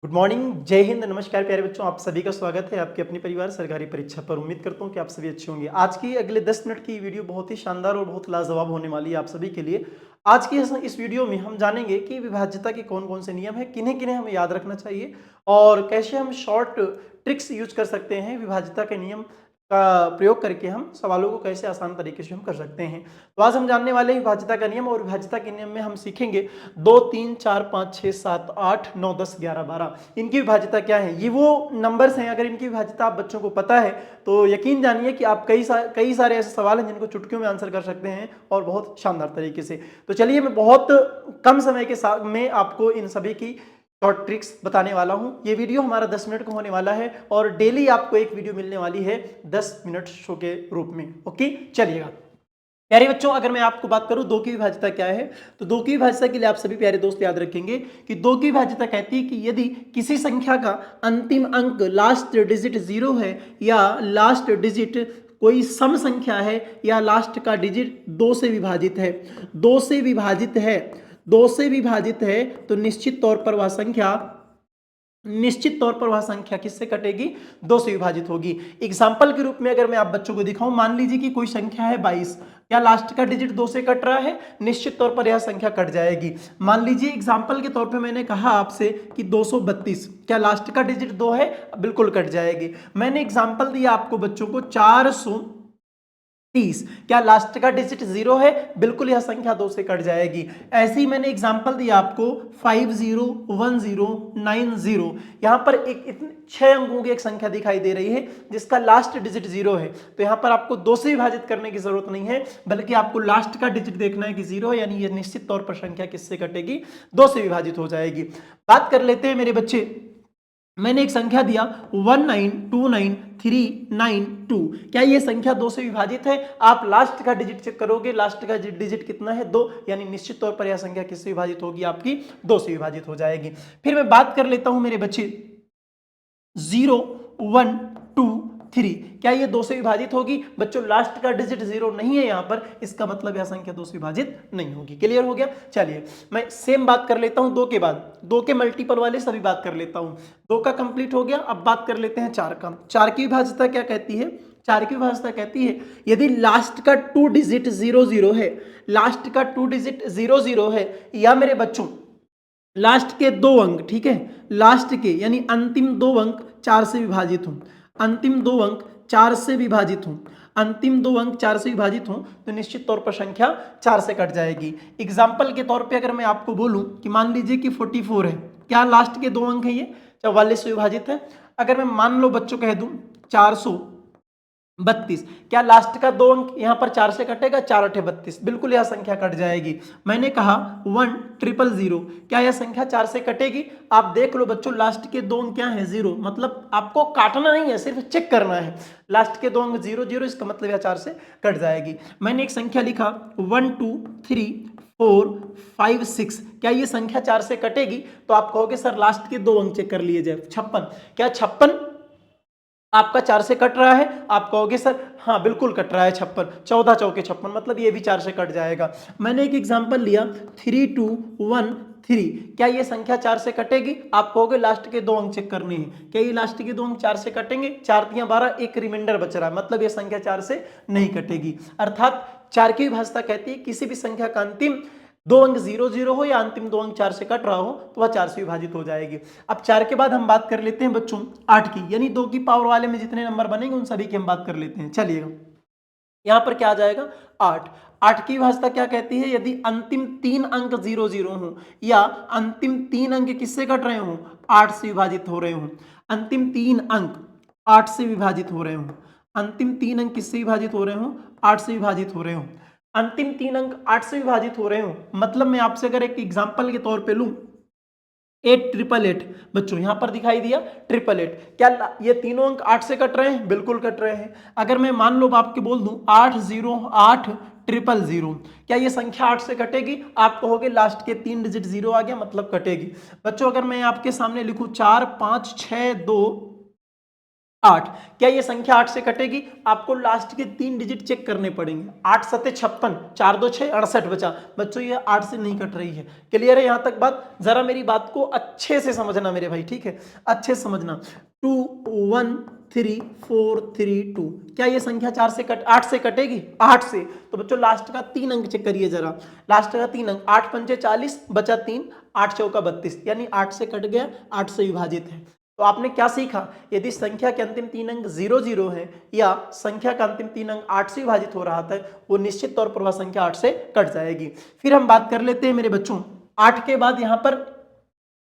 Good morning, जय हिंद, नमस्कार प्यारे बच्चों। आप सभी का स्वागत है आपके अपनी परिवार सरकारी परीक्षा पर। उम्मीद करता हूं कि आप सभी अच्छे होंगे। आज की अगले 10 मिनट की वीडियो बहुत ही शानदार और बहुत लाजवाब होने वाली है आप सभी के लिए। आज की इस वीडियो में हम जानेंगे कि विभाज्यता के कौन कौन से नियम है, किन्हें किन्हें हमें याद रखना चाहिए और कैसे हम शॉर्ट ट्रिक्स यूज कर सकते हैं विभाज्यता के नियम का प्रयोग करके हम सवालों को कैसे आसान तरीके से हम कर सकते हैं। तो आज हम जानने वाले हैं विभाज्यता का नियम, और विभाज्यता के नियम में हम सीखेंगे 2 3 4 5 6 7 8 9 10 11 12 इनकी विभाज्यता क्या है। ये वो नंबर्स हैं, अगर इनकी विभाज्यता आप बच्चों को पता है तो यकीन जानिए कि आप कई सारे ऐसे सवाल हैं जिनको चुटकियों में आंसर कर सकते हैं और बहुत शानदार तरीके से। तो चलिए, मैं बहुत कम समय के साथ में आपको इन सभी की शॉर्ट ट्रिक्स बताने वाला हूं। ये वीडियो हमारा 10 मिनट का होने वाला है और डेली आपको एक वीडियो मिलने वाली है 10 मिनट शो के रूप में। ओके, चलिएगा प्यारे बच्चों, अगर मैं आपको बात करूं दो की विभाज्यता क्या है, तो दो की विभाज्यता के लिए आप सभी प्यारे दोस्त याद रखेंगे कि दो की विभाज्यता कहती है कि यदि किसी संख्या का अंतिम अंक लास्ट डिजिट 0 है या लास्ट डिजिट कोई सम संख्या है या लास्ट का डिजिट 2 से विभाजित है, 2 से विभाजित है, 2 से विभाजित है, तो निश्चित तौर पर वह संख्या किससे कटेगी? 2 से विभाजित होगी। एग्जाम्पल के रूप में अगर मैं आप बच्चों को दिखाऊं, मान लीजिए कि कोई संख्या है 22, क्या लास्ट का डिजिट 2 से कट रहा है? निश्चित तौर पर यह संख्या कट जाएगी। मान लीजिए एग्जाम्पल के तौर पे मैंने कहा आपसे कि 232, क्या लास्ट का डिजिट 2 है? बिल्कुल कट जाएगी। मैंने एग्जाम्पल दिया आपको बच्चों को 430, क्या लास्ट का डिजिट 0 है? बिल्कुल यह संख्या 2 से कट जाएगी। ऐसे ही मैंने एग्जांपल दिया आपको 501090, यहां पर एक 6 अंकों की एक संख्या दिखाई दे रही है जिसका लास्ट डिजिट 0 है, तो यहां पर आपको 2 से विभाजित करने की जरूरत नहीं है, बल्कि आपको लास्ट का डिजिट देखना है कि 0 है, यानी यह निश्चित तौर पर संख्या किससे कटेगी? 2 से विभाजित हो जाएगी। बात कर लेते हैं मेरे बच्चे, मैंने एक संख्या दिया 1929392, क्या ये संख्या 2 से विभाजित है? आप लास्ट का डिजिट चेक करोगे, लास्ट का डिजिट कितना है? 2, यानी निश्चित तौर पर यह संख्या किससे विभाजित होगी? आपकी 2 से विभाजित हो जाएगी। फिर मैं बात कर लेता हूं मेरे बच्चे 0123, क्या ये 2 से विभाजित होगी? बच्चों लास्ट का डिजिट 0 नहीं है यहां पर, इसका मतलब यह संख्या 2 से विभाजित नहीं होगी। क्लियर हो गया? चलिए मैं सेम बात कर लेता हूं 2 के बाद, 2 के मल्टीपल वाले सभी बात कर लेता हूं। 2 का कंप्लीट हो गया, अब बात कर लेते हैं 4 का। 4 की विभाज्यता क्या कहती है? 4 की विभाज्यता कहती है यदि लास्ट का 2 डिजिट 00 है, लास्ट का 2 डिजिट 00 है, या मेरे बच्चों लास्ट के 2 अंक, ठीक है, लास्ट के यानी अंतिम 2 अंक 4 से विभाजित हों, अंतिम 2 अंक 4 से विभाजित हों, अंतिम 2 अंक 4 से विभाजित हों, तो निश्चित तौर पर संख्या 4 से कट जाएगी। एग्जाम्पल के तौर पे अगर मैं आपको बोलूं कि मान लीजिए कि 44 है, क्या लास्ट के 2 अंक है ये? 44 से विभाजित है। अगर मैं मान लो बच्चों कह दूं 432, क्या लास्ट का 2 अंक यहां पर 4 से कटेगा? 4 8 32, बिल्कुल यह संख्या कट जाएगी। मैंने कहा 1000, क्या यह संख्या 4 से कटेगी? आप देख लो बच्चों, लास्ट के 2 अंक क्या है? 0, मतलब आपको काटना नहीं है, सिर्फ चेक करना है। लास्ट के 2 अंक 0 0, इसका मतलब यह 4 से कट जाएगी। मैंने एक संख्या लिखा 1 2 3 4 5 6, क्या ये संख्या 4 से कटेगी? तो आप कहोगे सर लास्ट के 2 अंक चेक कर लिए जाए। 56, क्या 56 आपका 4 से कट रहा है? आप कहोगे सर हाँ बिल्कुल कट रहा है 56, 14 चौके 56, मतलब ये भी 4 से कट जाएगा। मैंने एक एग्जांपल लिया 3213, क्या ये संख्या 4 से कटेगी? आप कहोगे लास्ट के 2 अंक चेक करने हैं, क्या ये लास्ट के 2 अंक 4 से कटेंगे? 4 3 12, एक रिमाइंडर बच रहा है, मतलब ये संख्या 4 से नहीं कटेगी। अर्थात 4 की विभाज्यता कहती है किसी भी संख्या का अंतिम 2 अंक 0 0 हो या अंतिम 2 अंक 4 से कट रहा हो तो वह 4 से विभाजित हो जाएगी। अब 4 के बाद हम बात कर लेते हैं बच्चों 8 की, यानी 2 की पावर वाले में जितने नंबर बनेंगे उन सभी की हम बात कर लेते हैं। चलिएगा, यहां पर क्या आ जाएगा? 8। 8 की विभाज्यता क्या कहती है? यदि अंतिम 3 अंक 0 0 हो या अंतिम 3 अंक किससे कट रहे हो? 8 से विभाजित हो रहे हो। अंतिम 3 अंक 8 से विभाजित हो रहे हो, अंतिम 3 अंक किससे विभाजित हो रहे हो? 8 से विभाजित हो रहे हो। अंतिम 3 अंक 8 से विभाजित हो रहे हो, मतलब मैं आपसे अगर एक एग्जांपल के तौर पे लूं 8888, बच्चों यहां पर दिखाई दिया 888, क्या ये तीनों अंक 8 से कट रहे हैं? बिल्कुल कट रहे हैं। अगर मैं मान लो आपके बोल दूं 808000, क्या ये संख्या 8 से कटेगी? आप कहोगे लास्ट के 3 डिजिट 0 आ गया, मतलब कटेगी। बच्चों अगर मैं आपके सामने लिखूं 4562, 8। क्या ये संख्या 8 से कटेगी? आपको लास्ट के 3 डिजिट चेक करने पड़ेंगे। 8 सते 56, 4 2 6 68 बचा। बच्चों ये 8 से नहीं कट रही है। क्लियर है यहाँ तक बात? जरा मेरी बात को अच्छे से समझना मेरे भाई, ठीक है, अच्छे से समझना। 2 1 3 4 3 2। क्या ये संख्या 8 से कटेगी? 8 से। तो बच्चों लास्ट का 3 अंक चेक करिए जरा, लास्ट का 3 अंक, 8 पंचे 40 बचा 3, 8 चौका 32, यानी 8 से कट गया, 8 से विभाजित है। तो आपने क्या सीखा? यदि संख्या के अंतिम 3 अंक 0 0 है या संख्या का अंतिम 3 अंक 8 से विभाजित हो रहा था, वो निश्चित तौर पर वह संख्या 8 से कट जाएगी। फिर हम बात कर लेते हैं मेरे बच्चों, 8 के बाद यहां पर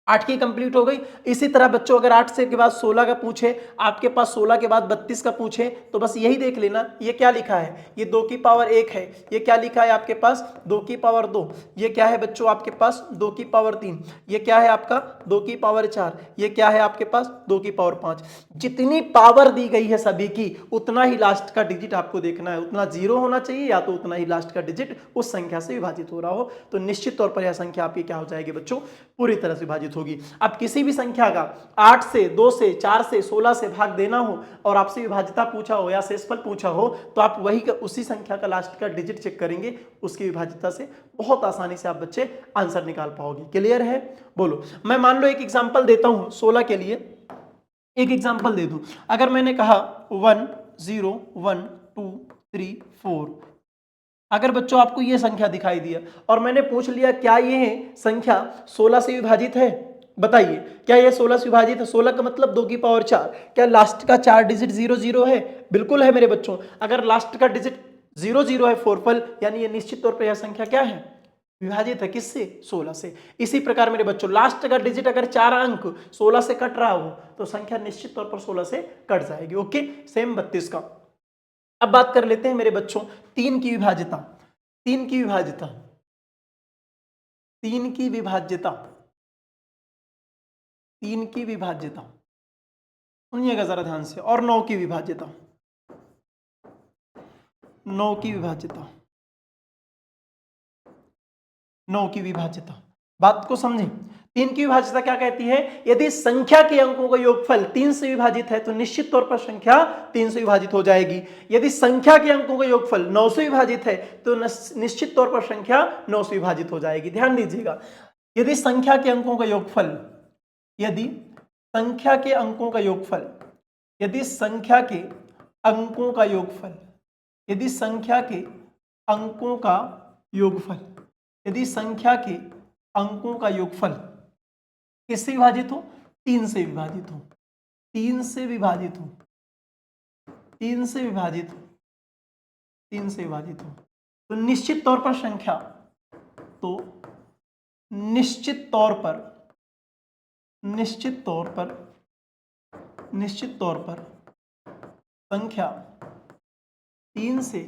8 की कंप्लीट हो गई। इसी तरह बच्चों अगर 8 से के बाद 16 का पूछे, आपके पास 16 के बाद 32 का पूछे, तो बस यही देख लेना ये क्या लिखा है, ये 2 की पावर 1 है। ये क्या लिखा है आपके पास? 2 की पावर 2। ये क्या है बच्चों आपके पास? 2 की पावर 3। ये क्या है आपका? 2 की पावर 4। ये क्या है आपके पास? 2 की पावर 5। जितनी पावर दी गई है सभी की, उतना ही लास्ट का डिजिट आपको देखना है। उतना 0 होना चाहिए या तो उतना ही लास्ट का डिजिट उस संख्या से विभाजित हो रहा हो। तो निश्चित तौर पर यह संख्या आपकी क्या हो जाएगी बच्चों? पूरी तरह से विभाजित होगी। अब किसी भी संख्या का 8 से, 2 से, 4 से, 16 से भाग देना हो और आपसे विभाज्यता पूछा हो या शेषफल पूछा हो, तो आप उसी संख्या का लास्ट का डिजिट चेक करेंगे, उसकी विभाज्यता से बहुत आसानी से आप बच्चे आंसर निकाल पाओगे। क्लियर है? बोलो। मैं मान लो एक एग्जांपल देता हूं 16 के लिए, एक एग्जांपल दे दूं। अगर मैंने कहा 1 0 1 2 3 4, अगर बच्चों आपको यह संख्या दिखाई दिया और मैंने पूछ लिया क्या यह संख्या 16 से विभाजित है, बताइए क्या यह 16 से विभाजित है? 16 का मतलब 2 की पावर 4। क्या लास्ट का 4 डिजिट 0 0 है? बिल्कुल है मेरे बच्चों। अगर लास्ट का डिजिट 0 0 है फोरफल, यानी यह निश्चित तौर पर यह संख्या क्या है? विभाजित है। किससे? 16 से। इसी प्रकार मेरे बच्चों लास्ट का डिजिट अगर 4 अंक 16 से कट रहा हो तो संख्या निश्चित तौर पर 16 से कट जाएगी। ओके, सेम 32 का। अब बात कर लेते हैं मेरे बच्चों 3 की विभाज्यता। 3 की विभाज्यता, 3 की विभाज्यता, 3 की विभाज्यता, सुनिएगा जरा ध्यान से। और 9 की विभाज्यता, 9 की विभाज्यता, 9 की विभाज्यता। बात को समझें। 3 की विभाज्यता क्या कहती है? यदि संख्या के अंकों का योगफल 3 से विभाजित है तो निश्चित तौर पर संख्या 3 से विभाजित हो जाएगी। यदि संख्या के अंकों का योगफल 9 से विभाजित है तो निश्चित तौर पर संख्या 9 से विभाजित हो जाएगी। ध्यान दीजिएगा, यदि संख्या के अंकों का योगफल, यदि संख्या के अंकों का योगफल, यदि संख्या के अंकों का योगफल, यदि संख्या के अंकों का योगफल, यदि संख्या के अंकों का योगफल किससे विभाजित हो? 3 से विभाजित हो, 3 से विभाजित हो, 3 से विभाजित हो, 3 से विभाजित हो, तो निश्चित तौर पर संख्या, तो निश्चित तौर पर, निश्चित तौर पर, निश्चित तौर पर संख्या 3 से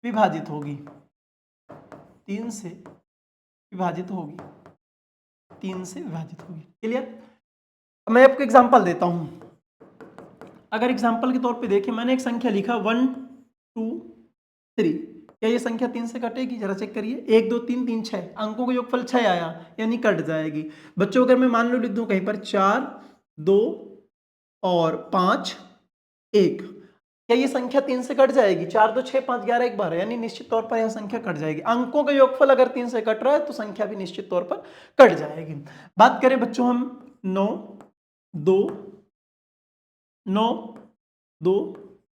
विभाजित होगी, 3 से विभाजित होगी, 3 से विभाजित होगी। क्लियर? मैं आपको एग्जांपल देता हूं। अगर एग्जांपल के तौर पे देखिए, मैंने एक संख्या लिखा 1 2 3, क्या ये संख्या 3 से कटेगी? जरा चेक करिए। 1 2 3 3 6, अंकों का योगफल 6 आया, यानी कट जाएगी। बच्चों अगर मैं मान लो लिख दूं कहीं पर 4 2 और 5 1, क्या ये संख्या 3 से कट जाएगी? 4 2 6 5 11 1 12, यानी निश्चित तौर पर यह संख्या कट जाएगी। अंकों का योगफल अगर 3 से कट रहा है तो संख्या भी निश्चित तौर पर कट जाएगी। बात करें बच्चों हम 9 2 9 2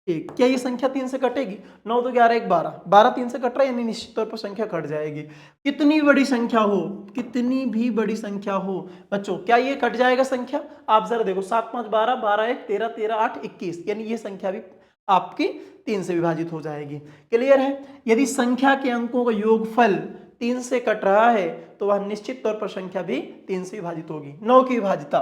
1, क्या ये संख्या 3 से कटेगी? 9 2 11 1 12, 12 3 से कट रहा है, यानी निश्चित तौर पर संख्या कट जाएगी। कितनी बड़ी संख्या हो, कितनी भी बड़ी संख्या हो बच्चों, क्या ये कट जाएगा संख्या? आप जरा देखो, 7 5 12 12 1 13 13 8 21, यानी ये संख्या भी आपकी 3 से विभाजित हो जाएगी। क्लियर है? यदि संख्या के अंकों का योगफल 3 से कट रहा है तो वह निश्चित तौर पर संख्या भी 3 से विभाजित होगी। 9 की विभाज्यता,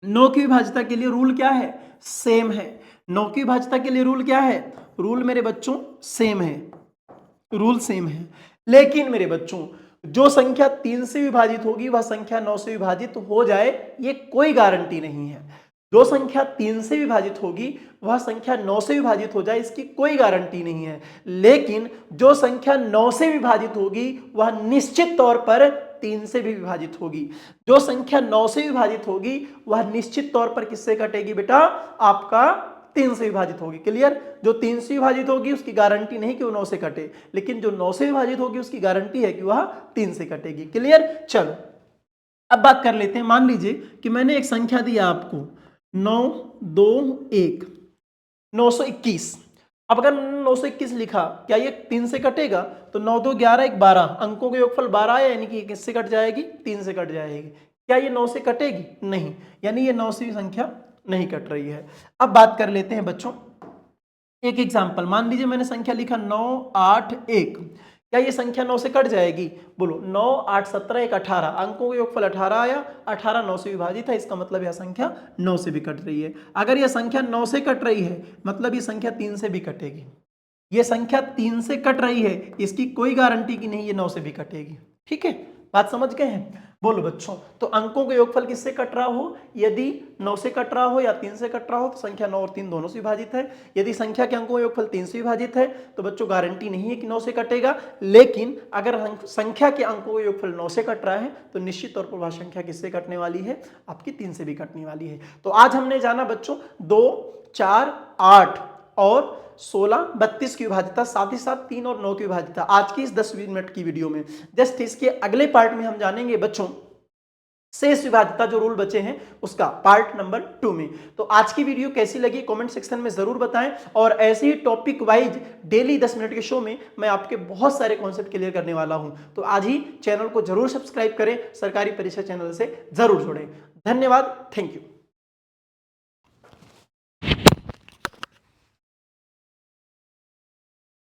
9 की विभाज्यता के लिए रूल क्या है? सेम है। 9 की विभाज्यता के लिए रूल क्या है? रूल मेरे बच्चों सेम है, रूल सेम है। लेकिन मेरे बच्चों जो संख्या 3 से विभाजित होगी वह संख्या 9 से विभाजित हो जाए, ये कोई गारंटी नहीं है। जो संख्या 3 से विभाजित होगी वह संख्या 9 से विभाजित हो जाए, इसकी कोई गारंटी नहीं है। लेकिन जो संख्या 9 से विभाजित होगी वह निश्चित तौर पर 3 से भी विभाजित होगी। जो संख्या 9 से विभाजित होगी वह निश्चित तौर पर किससे कटेगी बेटा, आपका 3 से विभाजित होगी। क्लियर? जो 3 से विभाजित होगी उसकी गारंटी नहीं कि वो 9 से कटे, लेकिन जो 9 से विभाजित होगी उसकी गारंटी है कि वह 3 से कटेगी। क्लियर? चलो अब बात कर लेते हैं। मान लीजिए कि मैंने एक संख्या दी आपको 9 2 1 921। अब अगर मैंने 921 लिखा, क्या ये 3 से कटेगा? तो 9 2 11 1 12, अंकों का योगफल 12 आया, यानी कि किससे कट जाएगी? 3 से कट जाएगी। क्या ये 9 से कटेगी? नहीं, यानी ये 9 से भी संख्या नहीं कट रही है। अब बात कर लेते हैं बच्चों एक एग्जाम्पल। मान लीजिए मैंने संख्या लिखा 9 8 1। क्या ये संख्या 9 से कट जाएगी? बोलो। 9 8 17 1 18, अंकों का योगफल 18 आया, 18 9 से विभाजित है, इसका मतलब यह संख्या 9 से भी कट रही है। अगर यह संख्या 9 से कट रही है मतलब ये संख्या 3 से भी कटेगी। ये संख्या 3 से कट रही है, इसकी कोई गारंटी की नहीं ये 9 से भी कटेगी। ठीक है, बात समझ गए हैं? बोलो बच्चों, तो अंकों का योगफल किससे कट रहा हो? यदि 9 से कट रहा हो या 3 से कट रहा हो तो संख्या 9 और 3 दोनों से विभाजित है। यदि संख्या के अंकों का योगफल 3 से विभाजित है तो बच्चों गारंटी नहीं है कि 9 से कटेगा, लेकिन अगर संख्या के अंकों का योगफल 9 से कट रहा है तो निश्चित तौर पर वह संख्या किससे कटने वाली है? आपकी 3 से भी कटने वाली है। तो आज हमने जाना बच्चों 2 4 8 और 16 32 की विभाज्यता, साथ ही साथ 3 और 9 की विभाज्यता आज की इस 10 मिनट की वीडियो में। जस्ट इसके अगले पार्ट में हम जानेंगे बच्चों शेष विभाज्यता, जो रूल बचे हैं उसका पार्ट नंबर 2 में। तो आज की वीडियो कैसी लगी कमेंट सेक्शन में जरूर बताएं, और ऐसे ही टॉपिक वाइज डेली 10 मिनट के शो में मैं आपके बहुत सारे कॉन्सेप्ट क्लियर करने वाला हूं। तो आज ही चैनल को जरूर सब्सक्राइब करें, सरकारी परीक्षा चैनल से जरूर जुड़ें। धन्यवाद, थैंक यू।